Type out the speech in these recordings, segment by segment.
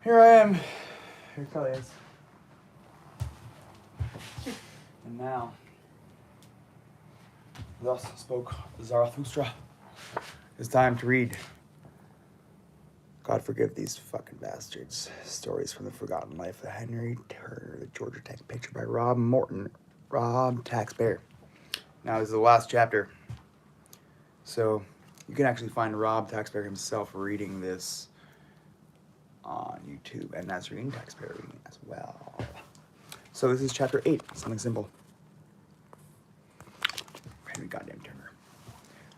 Here I am. Here Kelly is. And now, thus spoke Zarathustra. It's time to read God Forgive These Fucking Bastards. Stories from the Forgotten Life of Henry Turner, the Georgia Tech picture by Rob Taxpayer. Now, this is the last chapter. So, you can actually find Rob Taxpayer himself reading this on YouTube, and that's reading Taxpayer reading as well. So this is chapter 8, something simple. Henry goddamn Turner.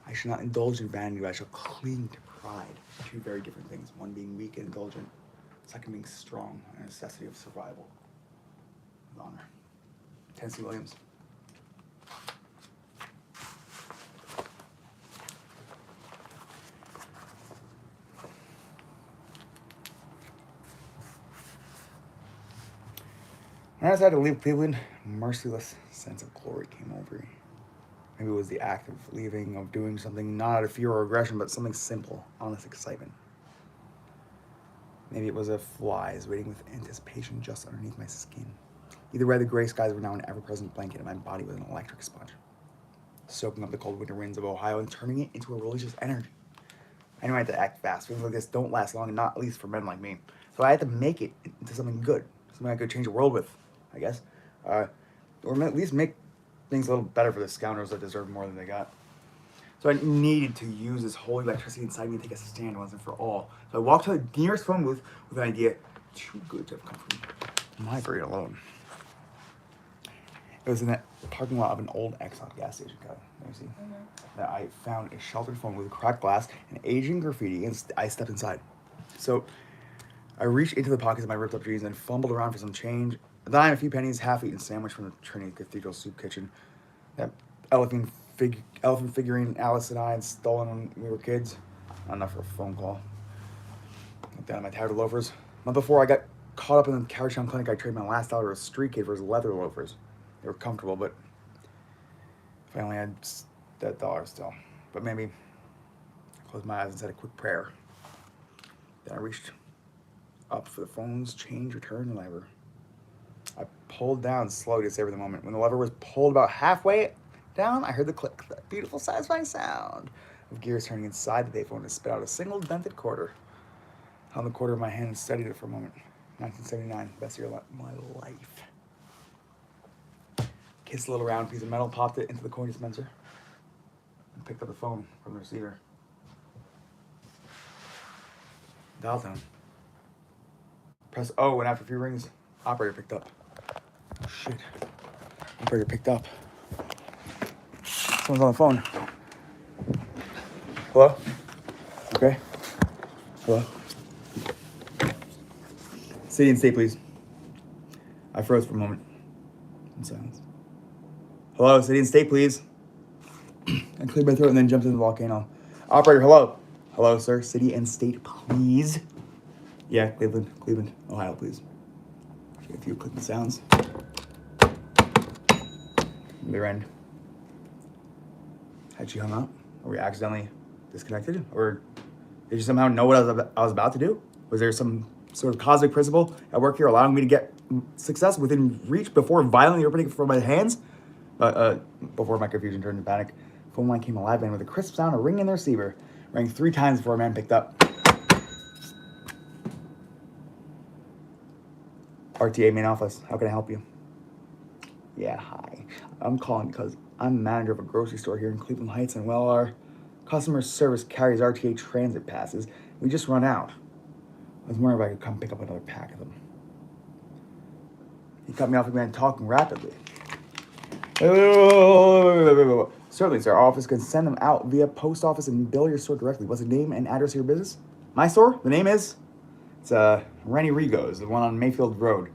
I shall not indulge in vanity, but I shall cling to pride. Two very different things. One being weak and indulgent, second being strong, a necessity of survival. With honor. Tennessee Williams. When I decided to leave Cleveland, a merciless sense of glory came over me. Maybe it was the act of leaving, of doing something not out of fear or aggression, but something simple, honest excitement. Maybe it was a flies waiting with anticipation just underneath my skin. Either way, the gray skies were now an ever-present blanket, and my body was an electric sponge, soaking up the cold winter winds of Ohio and turning it into a religious energy. I knew I had to act fast. Things like this don't last long, and not at least for men like me. So I had to make it into something good, something I could change the world with, I guess. Or at least make things a little better for the scoundrels that deserve more than they got. So I needed to use this holy electricity inside me and take a stand once and for all. So I walked to the nearest phone booth with an idea too good to have come from my brain alone. It was in that parking lot of an old Exxon gas station, let me see, that I found a sheltered phone with cracked glass and aging graffiti, and I stepped inside. So I reached into the pockets of my ripped up jeans and fumbled around for some change. A dime, a few pennies, half-eaten sandwich from the Trinity Cathedral soup kitchen. That elephant figurine Alice and I had stolen when we were kids. Not enough for a phone call. Looked down at my tattered loafers. A month before I got caught up in the Cowertown Clinic, I traded my last dollar to a street kid for his leather loafers. They were comfortable, but if I only had that dollar still. But maybe I closed my eyes and said a quick prayer. Then I reached up for the phone's change return lever. I pulled down slowly to savor the moment. When the lever was pulled about halfway down, I heard the click, that beautiful, satisfying sound of gears turning inside the payphone to spit out a single dented quarter. I held the quarter in my hand and studied it for a moment. 1979, best year of my life. Kissed a little round piece of metal, popped it into the coin dispenser, and picked up the phone from the receiver. Dial tone. Press O, and after a few rings, operator picked up. Shit. Operator picked up. Someone's on the phone. Hello? Okay. Hello? City and state, please. I froze for a moment. In silence. Hello, city and state, please. I cleared my throat and then jumped into the volcano. Operator, hello. Hello, sir. City and state, please. Yeah, Cleveland, Ohio, please. A few clicking sounds. Their end. Had she hung up? Or we accidentally disconnected? Or did you somehow know what I was about to do? Was there some sort of cosmic principle at work here allowing me to get success within reach before violently ripping it from my hands? Before my confusion turned to panic, the phone line came alive and with a crisp sound, a ring in the receiver rang 3 times before a man picked up. RTA main office, how can I help you? Yeah, hi. I'm calling because I'm manager of a grocery store here in Cleveland Heights, and well, our customer service carries RTA transit passes. We just run out. I was wondering if I could come pick up another pack of them. He cut me off again, talking rapidly. Certainly, sir. Our office can send them out via post office and bill your store directly. What's the name and address of your business? My store? The name is? It's Rennie Rigo's, the one on Mayfield Road.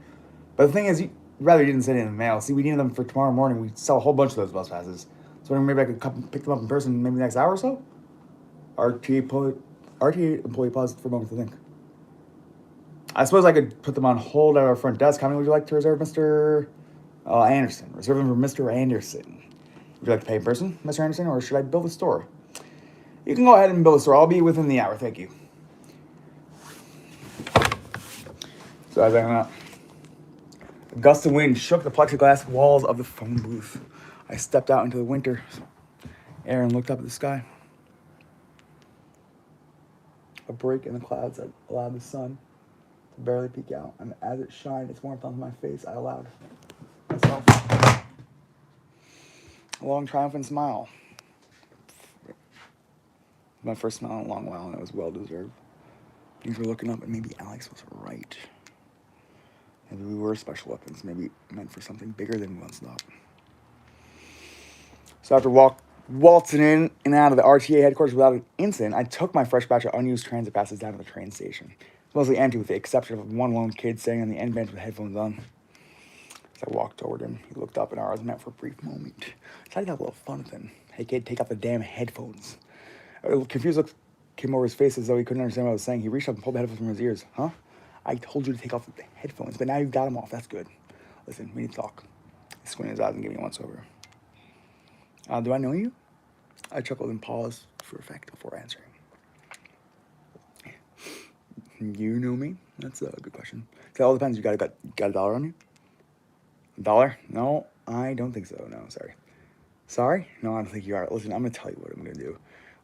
But the thing is, rather you didn't send it in the mail. See, we need them for tomorrow morning. We sell a whole bunch of those bus passes. So maybe I could come pick them up in person maybe the next hour or so? RTA employee paused for a moment to think. I suppose I could put them on hold at our front desk. How many would you like to reserve, Mr. Anderson? Reserve them for Mr. Anderson. Would you like to pay in person, Mr. Anderson, or should I bill the store? You can go ahead and bill the store. I'll be within the hour. Thank you. So as I hung out, a gust of wind shook the plexiglass walls of the phone booth. I stepped out into the winter air and looked up at the sky. A break in the clouds that allowed the sun to barely peek out, and as it shined its warmth onto my face, I allowed myself a long, triumphant smile. My first smile in a long while, and it was well deserved. Things were looking up, and maybe Alex was right. Maybe we were special weapons, maybe meant for something bigger than we once thought. So after waltzing in and out of the RTA headquarters without an incident, I took my fresh batch of unused transit passes down to the train station. It was mostly empty with the exception of one lone kid sitting on the end bench with headphones on. As I walked toward him, he looked up and our eyes met for a brief moment. I decided to have a little fun with him. Hey kid, take off the damn headphones. A confused look came over his face as though he couldn't understand what I was saying. He reached up and pulled the headphones from his ears. Huh? I told you to take off the headphones, but now you've got them off. That's good. Listen, we need to talk. He squinted his eyes and gave me a once over. Do I know you? I chuckled and paused for effect before answering. You know me? That's a good question. It all depends. You got a dollar on you? A dollar? No, I don't think so. No, sorry. Sorry? No, I don't think you are. Listen, I'm going to tell you what I'm going to do.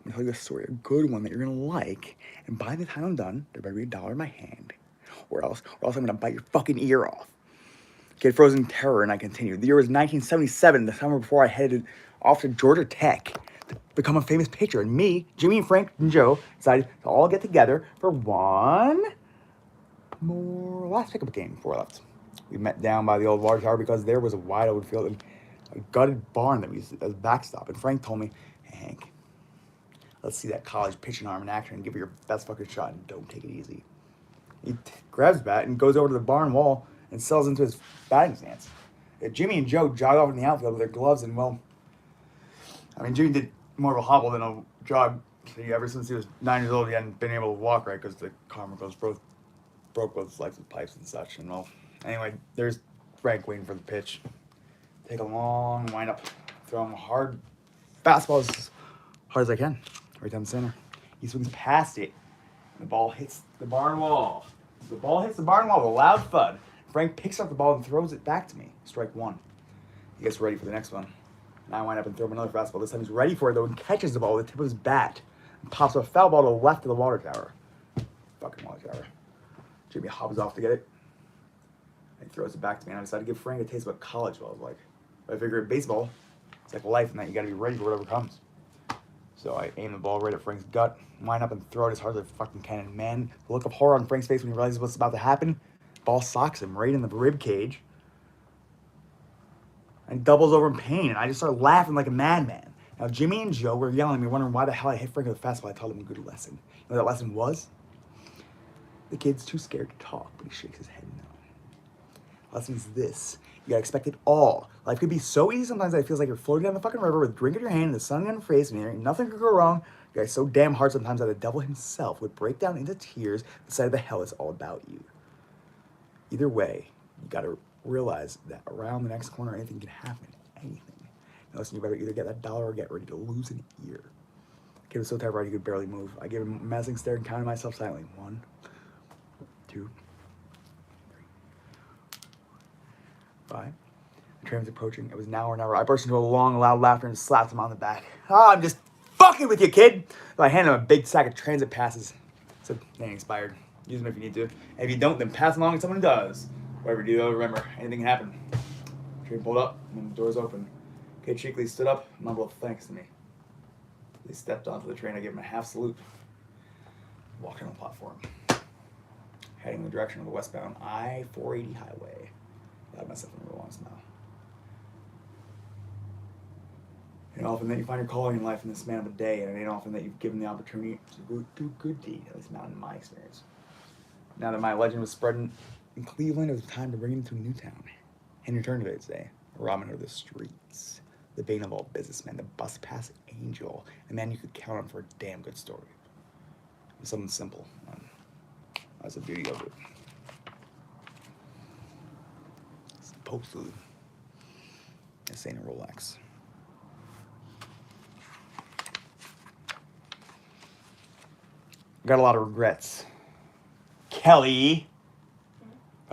I'm going to tell you a story, a good one that you're going to like. And by the time I'm done, there better be a dollar in my hand. Or else I'm going to bite your fucking ear off. Kid froze in terror, and I continued. The year was 1977, the summer before I headed off to Georgia Tech to become a famous pitcher. And me, Jimmy, and Frank, and Joe decided to all get together for one more last pickup game before I left. We met down by the old water tower because there was a wide open field and a gutted barn that we used as a backstop. And Frank told me, hey, Hank, let's see that college pitching arm in action and give it your best fucking shot and don't take it easy. He grabs his bat and goes over to the barn wall and settles into his batting stance. Jimmy and Joe jogged off in the outfield with their gloves and, well, I mean, Jimmy did more of a hobble than a jog. Ever since he was 9 years old, he hadn't been able to walk right because the Carmicos broke both his legs with pipes and such. And, well, anyway, there's Frank waiting for the pitch. Take a long wind-up, throw him a hard fastball as hard as I can, right down the center. He swings past it, and the ball hits the barn wall. The ball hits the barn wall with a loud thud. Frank picks up the ball and throws it back to me. Strike one. He gets ready for the next one. And I wind up and throw him another fastball. This time he's ready for it, though, and catches the ball with the tip of his bat and pops a foul ball to the left of the water tower. Fucking water tower. Jimmy hobbles off to get it. And he throws it back to me, and I decided to give Frank a taste of what college ball is like. But I figure baseball, it's like life in that you gotta be ready for whatever comes. So I aim the ball right at Frank's gut, wind up and throw it as hard as I fucking can. And man, the look of horror on Frank's face when he realizes what's about to happen, ball socks him right in the rib cage. And doubles over in pain, and I just started laughing like a madman. Now, Jimmy and Joe were yelling at me, wondering why the hell I hit Frank with a fastball. I taught him a good lesson. You know what that lesson was? The kid's too scared to talk, but he shakes his head no. The lesson is this. You gotta expect it all. Life could be so easy sometimes that it feels like you're floating down the fucking river with a drink in your hand and the sun on your face, and nothing could go wrong. You guys so damn hard sometimes that the devil himself would break down into tears at the sight of the hell it's all about you. Either way, you gotta realize that around the next corner, anything can happen. Anything. Now listen, you better either get that dollar or get ready to lose an ear. The kid was so terrified he could barely move. I gave him a menacing stare and counted myself silently. 1, 2, 3, 5. The train was approaching. It was now or never. I burst into a long, loud laughter and slapped him on the back. I'm just fucking with you, kid. So I handed him a big sack of transit passes. So they ain't expired. Use them if you need to. And if you don't, then pass them along to someone who does. Whatever you do, though, remember, anything can happen. Train pulled up, and the doors opened. Kid cheekily stood up and mumbled thanks to me. They stepped onto the train. I gave him a half salute. Walked on the platform, heading in the direction of the westbound I-480 highway. I had myself in a long smile. It ain't often that you find your calling in life in the span of a day, and it ain't often that you've given the opportunity to do good deed, at least not in my experience. Now that my legend was spreading in Cleveland, it was time to bring him to a new town. HenryTurner, they'd say. Robin of the streets. The bane of all businessmen. The bus pass angel. The man you could count on for a damn good story. It was something simple. That's the beauty of it. It's Postlude. This ain't a Rolex. Got a lot of regrets. Kelly.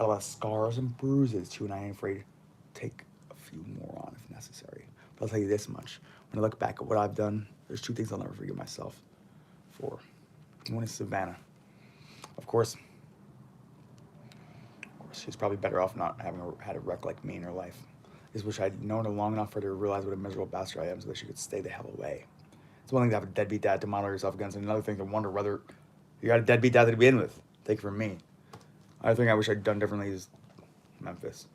Got a lot of scars and bruises too, and I ain't afraid to take a few more on if necessary. But I'll tell you this much. When I look back at what I've done, there's two things I'll never forgive myself for. One is Savannah. Of course, she's probably better off not having had a wreck like me in her life. I just wish I'd known her long enough for her to realize what a miserable bastard I am so that she could stay the hell away. It's one thing to have a deadbeat dad to model yourself against, and another thing to wonder whether you got a deadbeat dad to begin with. Take it from me. Another thing I wish I'd done differently is Memphis.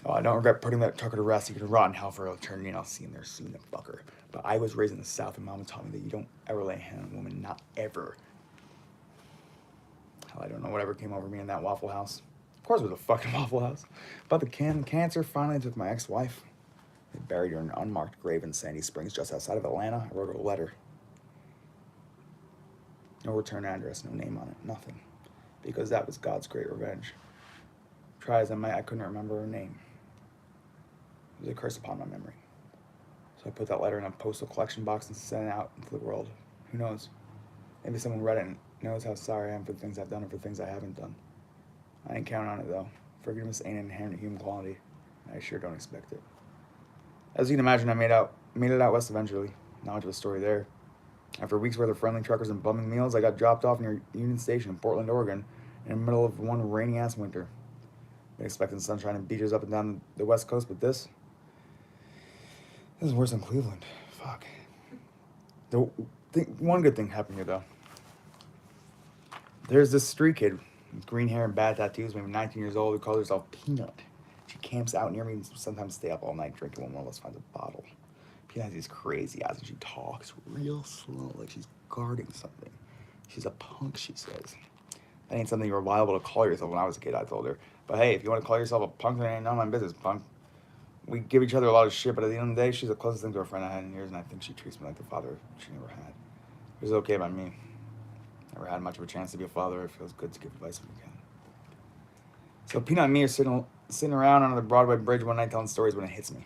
Oh, I don't regret putting that Tucker to rest. He can rot in hell for eternity, and I'll see him there soon, the fucker. But I was raised in the South, and Mama taught me that you don't ever lay a hand on a woman, not ever. Hell, I don't know whatever came over me in that Waffle House. Of course it was a fucking Waffle House. But the cancer finally took my ex-wife. They buried her in an unmarked grave in Sandy Springs, just outside of Atlanta. I wrote her a letter. No return address, no name on it, nothing. Because that was God's great revenge. Try as I might, I couldn't remember her name. It was a curse upon my memory. So I put that letter in a postal collection box and sent it out into the world. Who knows? Maybe someone read it and knows how sorry I am for the things I've done and for the things I haven't done. I ain't counting on it, though. Forgiveness ain't an inherent human quality. I sure don't expect it. As you can imagine, I made it out west eventually. Not much of a story there. After weeks worth of friendly truckers and bumming meals, I got dropped off near Union Station in Portland, Oregon, in the middle of one rainy-ass winter. Been expecting sunshine and beaches up and down the west coast, but this is worse than Cleveland. Fuck. One good thing happened here, though. There's this street kid with green hair and bad tattoos, maybe 19 years old, who calls herself Peanut. She camps out near me and sometimes stay up all night drinking when one of us finds a bottle. Peanut has these crazy eyes and she talks real slow, like she's guarding something. She's a punk, she says. That ain't something you were liable to call yourself when I was a kid, I told her. But hey, if you want to call yourself a punk, then ain't none of my business, punk. We give each other a lot of shit, but at the end of the day, she's the closest thing to a friend I had in years, and I think she treats me like the father she never had. It was okay by me. Never had much of a chance to be a father. It feels good to give advice when you can. So Peanut and me are sitting around under the Broadway bridge one night telling stories when it hits me.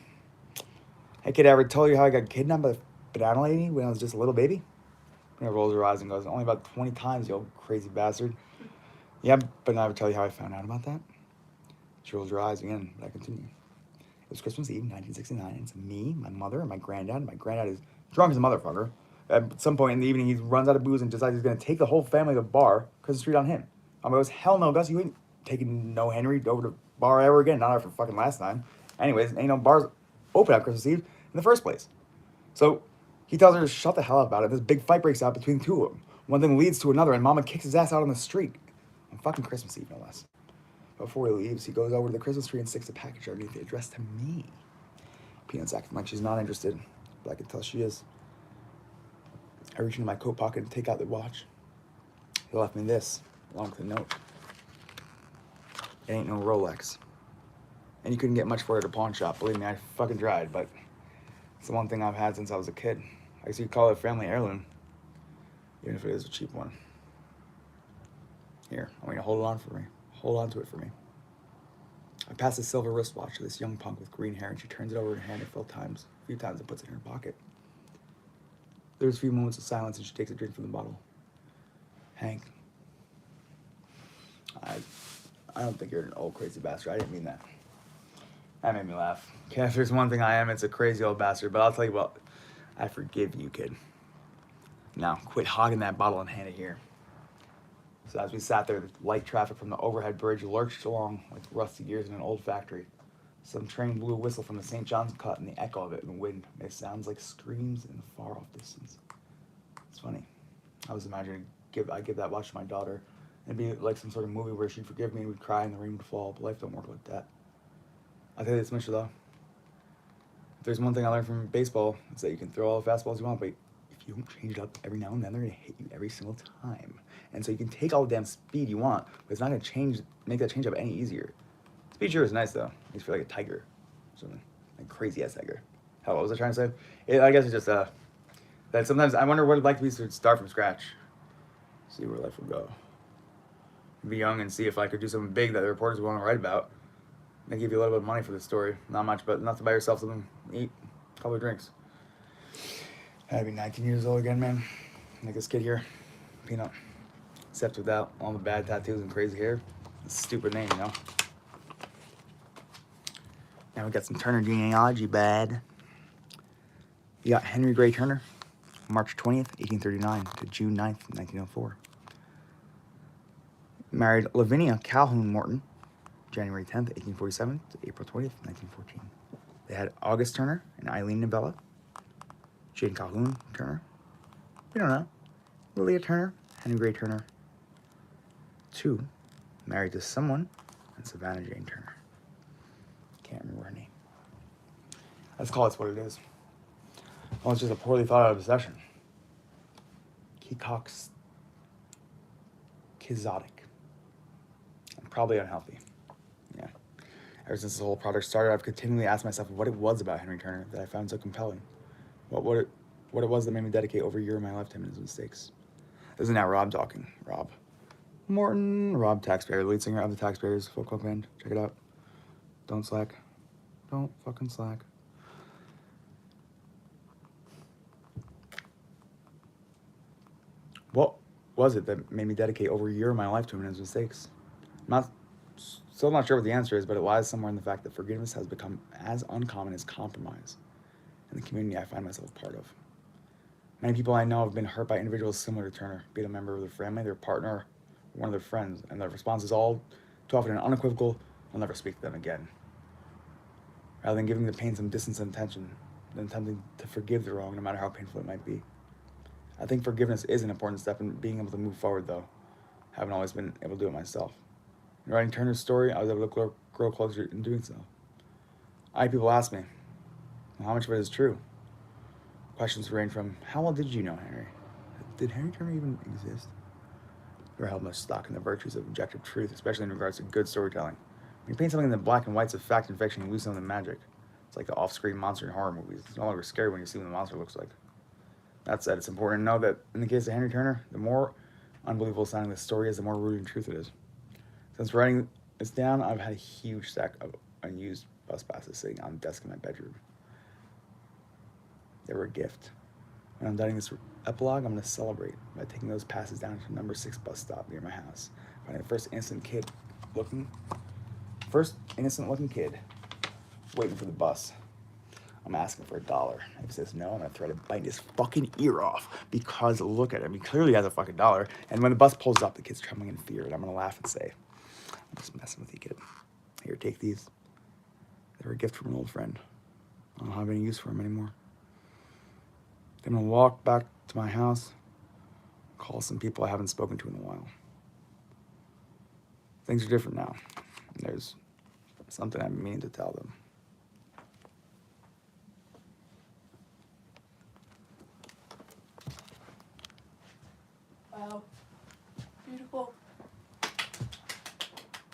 Hey kid, I ever told you how I got kidnapped by the banana lady when I was just a little baby? Peanut rolls her eyes and goes, only about 20 times, you old crazy bastard. Yeah, but I ever tell you how I found out about that? She rolls her eyes again, but I continue. It was Christmas Eve, 1969, and it's me, my mother, and my granddad. My granddad is drunk as a motherfucker. At some point in the evening, he runs out of booze and decides he's going to take the whole family to the bar because the street on him. I goes, hell no, Gus, you ain't taking no Henry over to the bar ever again, not after fucking last time. Anyways, ain't no bars open on Christmas Eve in the first place. So he tells her to shut the hell up about it. This big fight breaks out between the two of them. One thing leads to another, and Mama kicks his ass out on the street. On fucking Christmas Eve, no less. Before he leaves, he goes over to the Christmas tree and sticks a package underneath it addressed to me. Peanut's acting like she's not interested, but I can tell she is. I reach into my coat pocket and take out the watch. He left me this, along with a note. It ain't no Rolex. And you couldn't get much for it at a pawn shop. Believe me, I fucking tried, but it's the one thing I've had since I was a kid. I guess you'd call it a family heirloom, even if it is a cheap one. Here, I want you to hold it on for me. Hold on to it for me. I pass a silver wristwatch to this young punk with green hair, and she turns it over in her hand a few times and puts it in her pocket. There's a few moments of silence, and she takes a drink from the bottle. Hank, I don't think you're an old crazy bastard. I didn't mean that. That made me laugh. Okay, if there's one thing I am, it's a crazy old bastard. But I'll tell you what, I forgive you, kid. Now, quit hogging that bottle and hand it here. So as we sat there, the light traffic from the overhead bridge lurched along like rusty gears in an old factory. Some train blew a whistle from the St. John's cut, and the echo of it in the wind made sounds like screams in the far-off distance. It's funny. I was imagining I'd give that watch to my daughter. It'd be like some sort of movie where she'd forgive me and we'd cry and the rain would fall, but life don't work like that. I'll tell you this much, though. If there's one thing I learned from baseball, it's that you can throw all the fastballs you want, but if you don't change it up every now and then, they're going to hit you every single time. And so you can take all the damn speed you want, but it's not going to make that change up any easier. Speed sure is nice, though. Makes you feel like a tiger. Something like crazy-ass tiger. Hell, what was I trying to say? I guess it's just, that sometimes I wonder what it'd like to be to start from scratch. See where life will go. Be young and see if I could do something big that the reporters would want to write about. They give you a little bit of money for the story. Not much, but enough to buy yourself something to eat. A couple of drinks. I'd be 19 years old again, man. Like this kid here. Peanut. Except without all the bad tattoos and crazy hair. Stupid name, you know? Now we got some Turner genealogy, bad. You got Henry Gray Turner, March 20th, 1839 to June 9th, 1904. Married Lavinia Calhoun Morton, January 10th, 1847 to April 20th, 1914. They had August Turner and Eileen Novella. Jane Calhoun Turner. We don't know. Lilia Turner, Henry Gray Turner. 2, married to someone, and Savannah Jane Turner. Can't remember her name. Let's call it what it is. Well, it's just a poorly thought out obsession. Kikox Kizotic. And probably unhealthy. Yeah. Ever since this whole project started, I've continually asked myself what it was about Henry Turner that I found so compelling. What it was that made me dedicate over a year of my life to him and his mistakes. This is now Rob talking. Rob Morton, Rob Taxpayer, lead singer of the Taxpayers, folkpunk band. Check it out. Don't slack. Don't fucking slack. What was it that made me dedicate over a year of my life to him and his mistakes? Still not sure what the answer is, but it lies somewhere in the fact that forgiveness has become as uncommon as compromise in the community I find myself part of. Many people I know have been hurt by individuals similar to Turner, be it a member of their family, their partner, or one of their friends, and their response is all too often an unequivocal, "I'll never speak to them again." Rather than giving the pain some distance and attention, than attempting to forgive the wrong, no matter how painful it might be. I think forgiveness is an important step in being able to move forward, though. I haven't always been able to do it myself. In writing Turner's story, I was able to grow closer in doing so. People ask me, well, how much of it is true? Questions range from, how well did you know Henry? Did Henry Turner even exist? Or held much stock in the virtues of objective truth, especially in regards to good storytelling. When you paint something in the black and whites of fact and fiction, you lose some of the magic. It's like the off-screen monster in horror movies. It's no longer scary when you see what the monster looks like. That said, it's important to know that in the case of Henry Turner, the more unbelievable sounding the story is, the more rooted in truth it is. Since writing this down, I've had a huge stack of unused bus passes sitting on the desk in my bedroom. They were a gift. When I'm done this epilogue, I'm going to celebrate by taking those passes down to the number 6 bus stop near my house, finding the first innocent looking kid waiting for the bus. I'm asking for $1. If he says no, I'm going to try to bite his fucking ear off because look at him. He clearly has a fucking $1. And when the bus pulls up, the kid's trembling in fear, and I'm going to laugh and say, I'm just messing with you, kid. Here, take these. They were a gift from an old friend. I don't have any use for them anymore. I'm going to walk back to my house, call some people I haven't spoken to in a while. Things are different now. There's something I'm meaning to tell them. Wow. Beautiful.